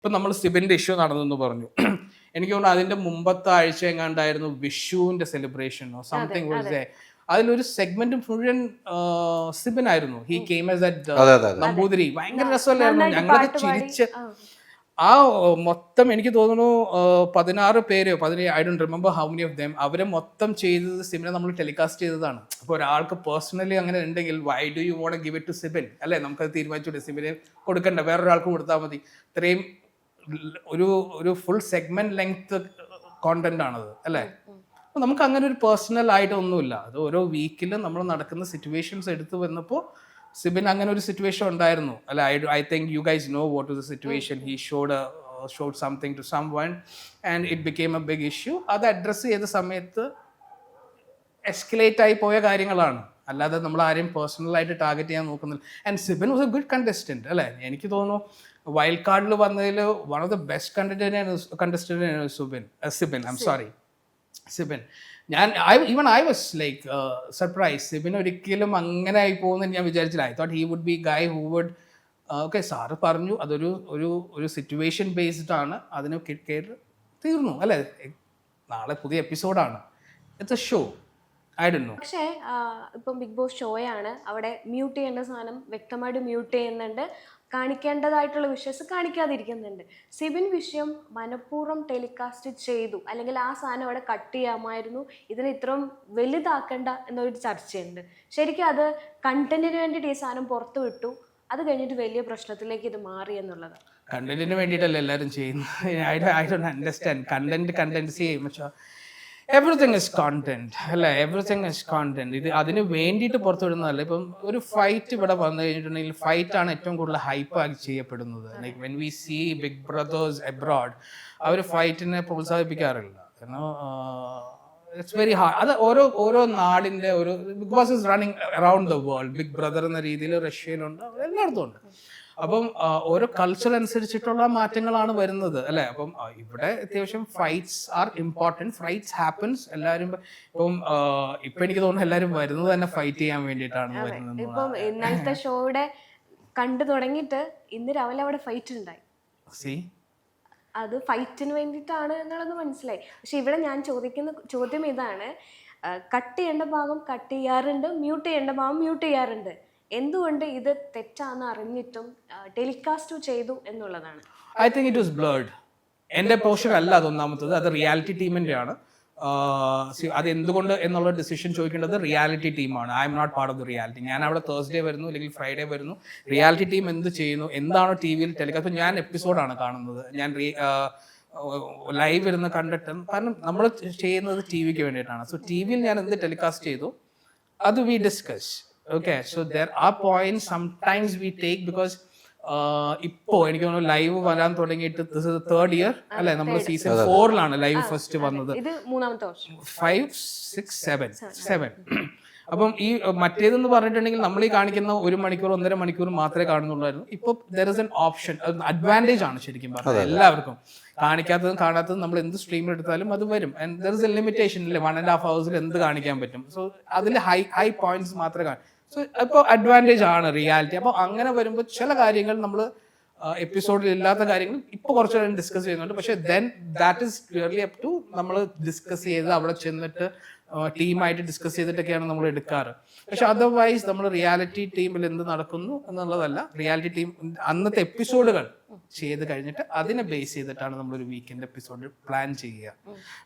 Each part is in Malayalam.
ഇപ്പം നമ്മൾ സിബിൻ്റെ ഇഷ്യൂ നടന്നെന്ന് പറഞ്ഞു. എനിക്ക് തോന്നുന്നു അതിൻ്റെ മുമ്പത്തെ ആഴ്ച എങ്ങാണ്ടായിരുന്നു വിഷുവിൻ്റെ സെലിബ്രേഷനോ സംതിങ് വാസ് ദേ. അതിലൊരു സെഗ്മെന്റ് മുഴുവൻ സിബിനായിരുന്നു. He came as that Namboothiri. ഭയങ്കര രസമല്ലായിരുന്നു. ഞങ്ങളൊക്കെ ചിരിച്ച് ആ മൊത്തം എനിക്ക് തോന്നുന്നു 16 പേരോ 17, I don't remember how many of them, അവരെ മൊത്തം ചെയ്തത് സിബിനെ നമ്മൾ ടെലികാസ്റ്റ് ചെയ്തതാണ്. അപ്പോൾ ഒരാൾക്ക് പേഴ്സണലി അങ്ങനെ ഉണ്ടെങ്കിൽ why do you want give it to Sibin അല്ലേ? നമുക്കത് തീരുമാനിച്ചു സിബിനെ കൊടുക്കണ്ട, വേറൊരാൾക്ക് കൊടുത്താൽ മതി. ഇത്രയും ഒരു ഫുൾ സെഗ്മെന്റ് ലെങ്ത് കോണ്ടന്റ് ആണത് അല്ലേ? അപ്പോൾ നമുക്ക് അങ്ങനെ ഒരു പേഴ്സണൽ ആയിട്ടൊന്നുമില്ല. അത് ഓരോ വീക്കിൽ നമ്മൾ നടക്കുന്ന സിറ്റുവേഷൻസ് എടുത്തു വന്നപ്പോൾ സിബിൻ അങ്ങനെ ഒരു സിറ്റുവേഷൻ ഉണ്ടായിരുന്നു അല്ല. I think you guys know what was the situation. He showed something to someone and it became a big issue. അത് അഡ്രസ്സ് ചെയ്ത സമയത്ത് എസ്കലേറ്റ് ആയി പോയ കാര്യങ്ങളാണ്, അല്ലാതെ നമ്മൾ ആരെയും പേഴ്സണലായിട്ട് ടാർഗറ്റ് ചെയ്യാൻ നോക്കുന്നില്ല. And Sibin was a good contestant അല്ലേ? എനിക്ക് തോന്നുന്നു വൈൽഡ് കാർഡിൽ വന്നതിൽ one of the best contestant Sibin. I am sorry Sibin. I was like surprised. Sibin ഒരിക്കലും അങ്ങനെ ആയി പോകുമെന്ന് ഞാൻ വിചാരിച്ചില്ല. I thought he would be guy who would okay sir പറഞ്ഞു അതൊരു സിറ്റുവേഷൻ ബേസ്ഡ് ആണ്, അതിന് കേട്ട് തീർന്നു അല്ലേ? നാളെ പുതിയ എപ്പിസോഡാണ്, it's A show. I don't know. പക്ഷേ ഇപ്പം ബിഗ് ബോസ് ഷോയാണ്, അവിടെ മ്യൂട്ട് ചെയ്യേണ്ട സാധനം വ്യക്തമായിട്ട് മ്യൂട്ട് ചെയ്യുന്നുണ്ട്, കാണിക്കേണ്ടതായിട്ടുള്ള വിഷയസ് കാണിക്കാതിരിക്കുന്നുണ്ട്. സിബിൻ വിഷയം മനഃപൂർവ്വം ടെലികാസ്റ്റ് ചെയ്തു, അല്ലെങ്കിൽ ആ സാധനം അവിടെ കട്ട് ചെയ്യാമായിരുന്നു, ഇതിനെ ഇത്രയും വലുതാക്കണ്ട എന്നൊരു ചർച്ചയുണ്ട്. ശരിക്കും അത് കണ്ടന്റിന് വേണ്ടിയിട്ട് ഈ സാധനം പുറത്തു വിട്ടു, അത് കഴിഞ്ഞിട്ട് വലിയ പ്രശ്നത്തിലേക്ക് ഇത് മാറി എന്നുള്ളത്. കണ്ടന്റിന് വേണ്ടിയിട്ടല്ല എല്ലാവരും ചെയ്യുന്നത്. I don't understand. കണ്ടന്റ് ചെയ്യും പക്ഷേ എവറിത്തിങ് ഇസ് കോണ്ടന്റ് അല്ലേ? Everything is content. ഇത് അതിന് വേണ്ടിയിട്ട് പുറത്തുവിടുന്നതല്ല. ഇപ്പം ഒരു ഫൈറ്റ് ഇവിടെ വന്നു കഴിഞ്ഞിട്ടുണ്ടെങ്കിൽ ഫൈറ്റാണ് ഏറ്റവും കൂടുതൽ ഹൈപ്പാക്കി ചെയ്യപ്പെടുന്നത്. Like when we see big brothers abroad, അവർ ഫൈറ്റിനെ പ്രോത്സാഹിപ്പിക്കാറില്ല. It's very hard. അത് ഓരോ നാടിൻ്റെ ഒരു big boss is running around the world. Big brother എന്ന രീതിയിൽ റഷ്യയിലുണ്ട്, എല്ലായിടത്തും ഉണ്ട്. അപ്പം ഓരോ കൾച്ചർ അനുസരിച്ചിട്ടുള്ള മാറ്റങ്ങളാണ് വരുന്നത് അല്ലേ? അപ്പം ഇവിടെ അത്യാവശ്യം fights are important. Fights happens. എല്ലാവരും ഇപ്പം എനിക്ക് തോന്നുന്നു എല്ലാവരും വരുന്നത് തന്നെ ഫൈറ്റ് ചെയ്യാൻ വേണ്ടിയിട്ടാണ് വരുന്നത്. ഇപ്പം ഇന്നലത്തെ ഷോയുടെ കണ്ടു തുടങ്ങിയിട്ട് ഇന്ന് രാവിലെ അവിടെ ഫൈറ്റ് ഉണ്ടായി. അത് ഫൈറ്റിന് വേണ്ടിയിട്ടാണ് എന്നുള്ളത് മനസ്സിലായി. പക്ഷെ ഇവിടെ ഞാൻ ചോദിക്കുന്ന ചോദ്യം ഇതാണ്, കട്ട് ചെയ്യേണ്ട ഭാഗം കട്ട് ചെയ്യാറുണ്ട്, മ്യൂട്ട് ചെയ്യേണ്ട ഭാഗം മ്യൂട്ട് ചെയ്യാറുണ്ട്. എന്തുകൊണ്ട് ഇത് തെറ്റാന്ന് അറിഞ്ഞിട്ടും ടെലികാസ്റ്റ് ചെയ്തു എന്നുള്ളതാണ്. I think it was blurred. എൻ്റെ പോർഷൻ അല്ല അതൊന്നാമത്തത്, അത് റിയാലിറ്റി ടീമിൻ്റെ ആണ്. അത് എന്തുകൊണ്ട് എന്നുള്ള ഡിസിഷൻ ചോദിക്കേണ്ടത് റിയാലിറ്റി ടീമാണ്. I am not part of the reality. ഞാൻ അവിടെ തേഴ്സ്ഡേ വരുന്നു അല്ലെങ്കിൽ ഫ്രൈഡേ വരുന്നു. റിയാലിറ്റി ടീം എന്ത് ചെയ്യുന്നു, എന്താണോ ടി വിയിൽ ടെലികാസ്റ്റ്. ഞാൻ എപ്പിസോഡാണ് കാണുന്നത്, ഞാൻ ലൈവ് ഇരുന്ന് കണ്ടിട്ട്, കാരണം നമ്മൾ ചെയ്യുന്നത് ടി വിക്ക് വേണ്ടിയിട്ടാണ്. സോ ടി വിയിൽ ഞാൻ എന്ത് ടെലികാസ്റ്റ് ചെയ്തു അത് we discuss. Okay, so there are points sometimes we take because ഇപ്പോ എനിക്ക് തോന്നുന്നു ലൈവ് വരാൻ തുടങ്ങിയിട്ട് ദിസ് ഇസ് തേർഡ് ഇയർ അല്ലെ? നമ്മൾ സീസൺ 4 ലൈവ് ഫസ്റ്റ് വന്നത്. 5, 6, 7. അപ്പം ഈ മറ്റേതെന്ന് പറഞ്ഞിട്ടുണ്ടെങ്കിൽ നമ്മൾ ഈ കാണിക്കുന്ന 1 മണിക്കൂർ 1.5 മണിക്കൂർ മാത്രമേ കാണുന്നുള്ളായിരുന്നു. ഇപ്പോൾ there is an option. Advantage ആണ് ശരിക്കും പറഞ്ഞാൽ എല്ലാവർക്കും. കാണിക്കാത്തതും കാണാത്തതും നമ്മൾ എന്ത് സ്ട്രീമിൽ എടുത്താലും അത് വരും. And there is A limitation ഇല്ലേ, 1.5 hours എന്ത് കാണിക്കാൻ പറ്റും. സോ അതിൽ ഹൈ പോയിന്റ്സ് മാത്രമേ കാണും. സോ ഇപ്പോൾ അഡ്വാൻറ്റേജ് ആണ് റിയാലിറ്റി. അപ്പോൾ അങ്ങനെ വരുമ്പോൾ ചില കാര്യങ്ങൾ നമ്മൾ എപ്പിസോഡിൽ ഇല്ലാത്ത കാര്യങ്ങൾ ഇപ്പോൾ കുറച്ച് നേരം ഡിസ്കസ് ചെയ്യുന്നുണ്ട്. പക്ഷേ then that is clearly up to നമ്മൾ ഡിസ്കസ് ചെയ്ത് അവിടെ ചെന്നിട്ട് ടീമായിട്ട് ഡിസ്കസ് ചെയ്തിട്ടൊക്കെയാണ് നമ്മൾ എടുക്കാറ്. പക്ഷെ അതർവൈസ് നമ്മൾ റിയാലിറ്റി ടീമിൽ എന്ത് നടക്കുന്നു എന്നുള്ളതല്ല, റിയാലിറ്റി ടീം അന്നത്തെ എപ്പിസോഡുകൾ ചെയ്ത് കഴിഞ്ഞിട്ട് അതിനെ ബേസ് ചെയ്തിട്ടാണ് നമ്മളൊരു വീക്കെൻഡ് എപ്പിസോഡ് പ്ലാൻ ചെയ്യുക.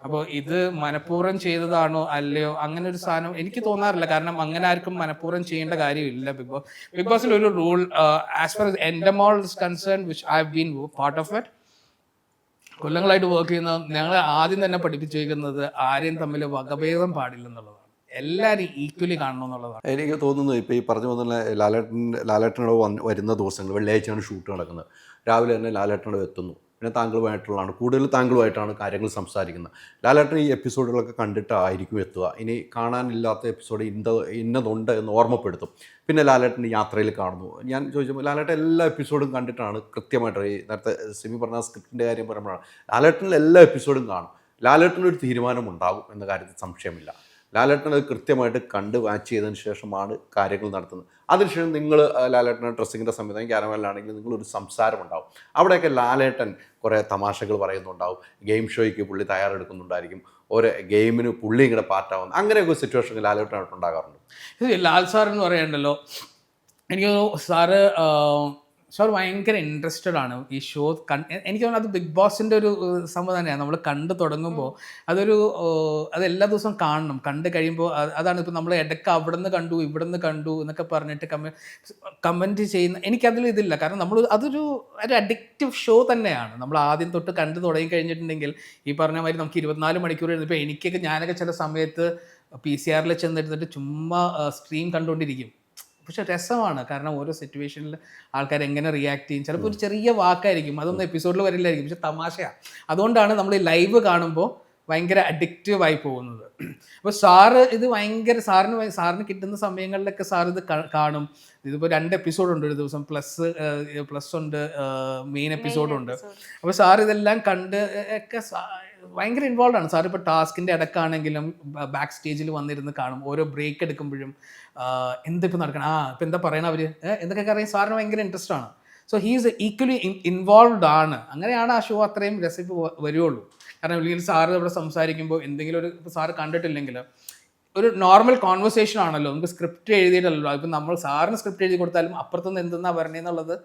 അപ്പോൾ ഇത് മനഃപൂർവ്വം ചെയ്തതാണോ അല്ലയോ അങ്ങനെ ഒരു സാധനം എനിക്ക് തോന്നാറില്ല. കാരണം അങ്ങനെ ആർക്കും മനഃപൂർവ്വം ചെയ്യേണ്ട കാര്യമില്ല. ബിഗ് ബോസിൽ ഒരു rule as far Endemol is concern which I have been part of it, കൊല്ലങ്ങളായിട്ട് വർക്ക് ചെയ്യുന്ന ഞങ്ങളെ ആദ്യം തന്നെ പഠിപ്പിച്ചിരിക്കുന്നത് ആരെയും തമ്മിൽ വകഭേദം പാടില്ലെന്നുള്ളതാണ്. എല്ലാവരും ഈക്വലി കാണണം എന്നുള്ളതാണ്. എനിക്ക് തോന്നുന്നു ഇപ്പോൾ ഈ പറഞ്ഞു വന്ന ലാലേട്ടനോട് വരുന്ന ദിവസങ്ങൾ വെള്ളിയാഴ്ചയാണ് ഷൂട്ട് നടക്കുന്നത്. രാവിലെ തന്നെ ലാലേട്ടനോട് എത്തുന്നു. പിന്നെ താങ്കളുമായിട്ടുള്ളതാണ്, കൂടുതൽ താങ്കളുമായിട്ടാണ് കാര്യങ്ങൾ സംസാരിക്കുന്നത്. ലാലേട്ടൻ ഈ എപ്പിസോഡുകളൊക്കെ കണ്ടിട്ടായിരിക്കും എത്തുക. ഇനി കാണാനില്ലാത്ത എപ്പിസോഡ് ഇന്നതുണ്ട് എന്ന് ഓർമ്മപ്പെടുത്തും. പിന്നെ ലാലേട്ടൻ യാത്രയിൽ കാണുന്നു. ഞാൻ ചോദിച്ചപ്പോൾ ലാലേട്ടൻ എല്ലാ എപ്പിസോഡും കണ്ടിട്ടാണ് കൃത്യമായിട്ട്, ഈ നേരത്തെ സിമി പറഞ്ഞ സ്ക്രിപ്റ്റിൻ്റെ കാര്യം പറയുമ്പോഴാണ് ലാലേട്ടനിൽ എല്ലാ എപ്പിസോഡും കാണും. ലാലേട്ടനൊരു തീരുമാനം ഉണ്ടാകും എന്ന കാര്യത്തിൽ സംശയമില്ല. ലാലേട്ടൻ അത് കൃത്യമായിട്ട് കണ്ട് വാച്ച് ചെയ്തതിന് ശേഷമാണ് കാര്യങ്ങൾ നടത്തുന്നത്. അതിനുശേഷം നിങ്ങൾ ലാലേട്ടൻ്റെ ഡ്രസ്സിങ്ങിൻ്റെ സംവിധാനം ക്യാരമലിലാണെങ്കിൽ നിങ്ങളൊരു സംസാരം ഉണ്ടാവും. അവിടെയൊക്കെ ലാലേട്ടൻ കുറേ തമാശകൾ പറയുന്നുണ്ടാവും, ഗെയിം ഷോയ്ക്ക് പുള്ളി തയ്യാറെടുക്കുന്നുണ്ടായിരിക്കും, ഓരോ ഗെയിമിന് പുള്ളി ഇങ്ങനെ പാർട്ടാവുന്നു, അങ്ങനെയൊക്കെ സിറ്റുവേഷൻ ലാലേട്ടനായിട്ട് ഉണ്ടാകാറുണ്ട്. ലാൽ സാർ എന്ന് പറയണ്ടല്ലോ, എനിക്ക് തോന്നുന്നു സാർ ഭയങ്കര ഇൻട്രസ്റ്റഡ് ആണ് ഈ ഷോ. എനിക്ക് തോന്നുന്നു അത് ബിഗ് ബോസിൻ്റെ ഒരു സംഭവം തന്നെയാണ്. നമ്മൾ കണ്ടു തുടങ്ങുമ്പോൾ അത് എല്ലാ ദിവസവും കാണണം. കണ്ടു കഴിയുമ്പോൾ അതാണ് ഇപ്പോൾ നമ്മൾ ഇടയ്ക്ക് അവിടെ നിന്ന് കണ്ടു ഇവിടെ നിന്ന് കണ്ടു എന്നൊക്കെ പറഞ്ഞിട്ട് കമൻറ്റ് ചെയ്യുന്ന എനിക്കതിൽ ഇതില്ല. കാരണം അതൊരു അഡിക്റ്റീവ് ഷോ തന്നെയാണ്. നമ്മൾ ആദ്യം തൊട്ട് കണ്ടു തുടങ്ങി കഴിഞ്ഞിട്ടുണ്ടെങ്കിൽ ഈ പറഞ്ഞ മാതിരി നമുക്ക് 24 മണിക്കൂർ ഇപ്പോൾ ഞാനൊക്കെ ചില സമയത്ത് PCR ചെന്നിരുന്നിട്ട് ചുമ്മാ സ്ട്രീം കണ്ടുകൊണ്ടിരിക്കും. പക്ഷെ രസമാണ്, കാരണം ഓരോ സിറ്റുവേഷനിൽ ആൾക്കാർ എങ്ങനെ റിയാക്ട് ചെയ്യും. ചിലപ്പോൾ ഒരു ചെറിയ വാക്കായിരിക്കും, അതൊന്നും എപ്പിസോഡിൽ വരില്ലായിരിക്കും, പക്ഷെ തമാശയാണ്. അതുകൊണ്ടാണ് നമ്മൾ ഈ ലൈവ് കാണുമ്പോൾ ഭയങ്കര അഡിക്റ്റീവായി പോകുന്നത്. അപ്പോൾ സാറ് ഇത് ഭയങ്കര സാറിന് കിട്ടുന്ന സമയങ്ങളിലൊക്കെ സാർ ഇത് കാണും. ഇതിപ്പോൾ 2 എപ്പിസോഡുണ്ട് ഒരു ദിവസം, പ്ലസ് ഉണ്ട്, മെയിൻ എപ്പിസോഡുണ്ട്. അപ്പോൾ സാർ ഇതെല്ലാം കണ്ട് ഒക്കെ ഭയങ്കര ഇൻവോൾവ് ആണ്. സാർ ഇപ്പോൾ ടാസ്കിൻ്റെ ഇടക്കാണെങ്കിലും ബാക്ക് സ്റ്റേജിൽ വന്നിരുന്ന് കാണും. ഓരോ ബ്രേക്ക് എടുക്കുമ്പോഴും എന്തിപ്പോൾ നടക്കണം, ഇപ്പം എന്താ പറയണ അവർ എന്തൊക്കെ അറിയാം. സാറിന് ഭയങ്കര ഇൻട്രസ്റ്റ് ആണ്. സോ ഹീസ് ഈക്വലി ഇൻവോൾവ്ഡ് ആണ്. അങ്ങനെയാണ് ആ ഷോ അത്രയും രസിപ്പ് വരുള്ളൂ. കാരണം ഇല്ലെങ്കിൽ സാറ് ഇവിടെ സംസാരിക്കുമ്പോൾ എന്തെങ്കിലും ഇപ്പോൾ സാറ് കണ്ടിട്ടില്ലെങ്കിൽ ഒരു നോർമൽ കോൺവെർസേഷൻ ആണല്ലോ, നമുക്ക് സ്ക്രിപ്റ്റ് എഴുതിയിട്ടല്ലോ. ഇപ്പം നമ്മൾ സാറിന് സ്ക്രിപ്റ്റ് എഴുതി കൊടുത്താലും അപ്പുറത്തുനിന്ന് എന്തെന്നാണ് പറഞ്ഞതെന്നുള്ളത്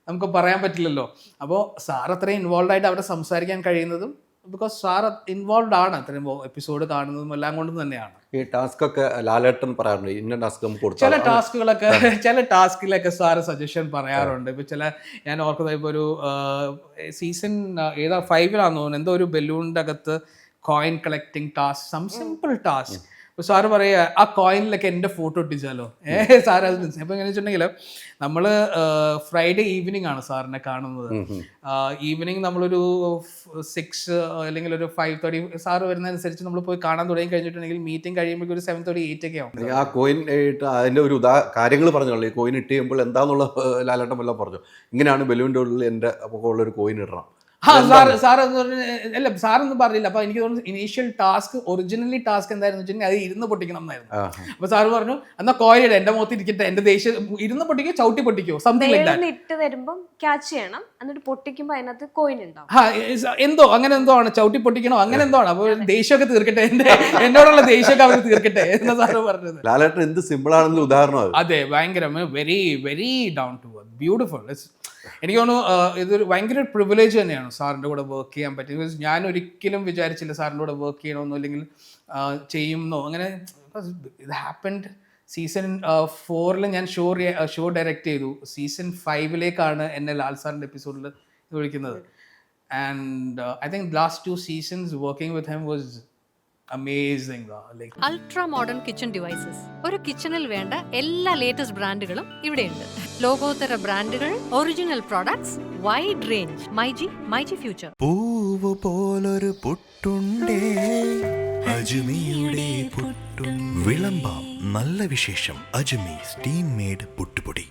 നമുക്ക് പറയാൻ പറ്റില്ലല്ലോ. അപ്പോൾ സാർ അത്രയും ഇൻവോൾവ് ആയിട്ട് അവിടെ സംസാരിക്കാൻ കഴിയുന്നതും ബിക്കോസ് സാർ ഇൻവോൾവ് ആണ്. അത്രയും എപ്പിസോഡ് കാണുന്നതും എല്ലാം കൊണ്ടും തന്നെയാണ്. ഈ ടാസ്ക് ഒക്കെ ലാലേട്ടൻ പറയാറുണ്ട്, ഇന്ന ടാസ്ക് നമുക്ക് കൊടുത്തു. ചില ടാസ്കിലൊക്കെ സാറ് സജഷൻ പറയാറുണ്ട്. ഇപ്പോൾ ഞാൻ ഓർക്കുന്നത് ഇപ്പോൾ ഒരു സീസൺ 5 എന്തോ ഒരു ബലൂണിൻ്റെ അകത്ത് coin collecting task, simple task. അപ്പോൾ സാറ് പറയുക ആ കോയിനിലൊക്കെ എൻ്റെ ഫോട്ടോ ഒട്ടിച്ചാലോ. സാർ അത് അപ്പോൾ എങ്ങനെ വെച്ചിട്ടുണ്ടെങ്കിൽ നമ്മൾ ഫ്രൈഡേ ഈവനിങ് ആണ് സാറിനെ കാണുന്നത്. ഈവനിങ് നമ്മളൊരു 6 അല്ലെങ്കിൽ ഒരു 5:30 സാറ് വരുന്നതനുസരിച്ച് നമ്മൾ പോയി കാണാൻ തുടങ്ങി കഴിഞ്ഞിട്ടുണ്ടെങ്കിൽ മീറ്റിംഗ് കഴിയുമ്പോൾ ഒരു 7:30, 8 ഒക്കെ ആവും. ആ കോയിൻ ഇട്ട് അതിൻ്റെ ഒരു കാര്യങ്ങൾ പറഞ്ഞോളൂ. ഈ കോയിൻ ഇട്ട് കഴിയുമ്പോൾ എന്താണെന്നുള്ള ലാലേട്ടൻ വല്ലതും പറഞ്ഞു, ഇങ്ങനെയാണ് ബലൂണിൻ്റെ ഉള്ളിൽ എൻ്റെ ഉള്ളൊരു കോയിൻ ഇടണം. സാറൊന്നും പറഞ്ഞില്ല. അപ്പൊ എനിക്ക് തോന്നുന്നു ഇനീഷ്യൽ ടാസ്ക് ഒറിജിനലി ടാസ്ക് എന്തായിരുന്നു വെച്ചിട്ടുണ്ടെങ്കിൽ അത് ഇരുന്ന് പൊട്ടിക്കണം എന്നായിരുന്നു. അപ്പൊ സാറ് പറഞ്ഞു എന്നാ കോയിൻ എന്റെ മുഖത്ത് ഇരിക്കട്ടെ, എന്റെ ദേഷ്യം ഇരുന്ന് പൊട്ടിക്കോ ചവിട്ടി പൊട്ടിക്കോ സംതിങ് ലൈക്ക് ദാറ്റ്. ഇട്ട് തരുമ്പോൾ ക്യാച്ച് ചെയ്യണം, എന്നിട്ട് പൊട്ടിക്കുമ്പോൾ അതിനകത്ത് കോയിൻ ഉണ്ടാവും. അങ്ങനെ എന്തോ ആണ്, ചവിട്ടി പൊട്ടിക്കണോ അങ്ങനെ എന്തോ ആണ്. അപ്പൊ ദേഷ്യമൊക്കെ തീർക്കട്ടെ, എന്നോടുള്ള ദേഷ്യമൊക്കെ അവർ തീർക്കട്ടെ എന്ന് സാറ് പറഞ്ഞത്. ലാലേട്ടൻ എന്ത് സിമ്പിൾ ആണെന്ന് ഉദാഹരണം. അതെ, ഭയങ്കര very very down to earth, beautiful. എനിക്ക് തോന്നുന്നു ഇതൊരു ഭയങ്കര പ്രിവിലേജ് തന്നെയാണ് സാറിൻ്റെ കൂടെ വർക്ക് ചെയ്യാൻ പറ്റിയത്. ഞാൻ ഒരിക്കലും വിചാരിച്ചില്ല സാറിൻ്റെ കൂടെ വർക്ക് ചെയ്യണമെന്നോ അല്ലെങ്കിൽ ചെയ്യുമെന്നോ. അങ്ങനെ ഇത് ഹാപ്പൻഡ്. സീസൺ 4 ഞാൻ ഷോ ഡയറക്റ്റ് ചെയ്തു. സീസൺ 5 എന്നെ ലാൽ സാറിൻ്റെ എപ്പിസോഡിൽ വിളിക്കുന്നത്. And I think last 2 seasons working with him was amazing. Ultra modern kitchen devices. ഒരു കിച്ചണിൽ വേണ്ട എല്ലാ ലേറ്റസ്റ്റ് ബ്രാൻഡുകളും ഇവിടെയുണ്ട്. ലോകോത്തര ബ്രാൻഡുകൾ, original products, wide range. MyG future. പൂവ് പോലൊരു പുട്ടുണ്ടേ അജ്മിയുടെ പുട്ടും. വിളമ്പാം നല്ല വിശേഷം. അജ്മി സ്റ്റീം മെയ്ഡ് പുട്ടുപൊടി.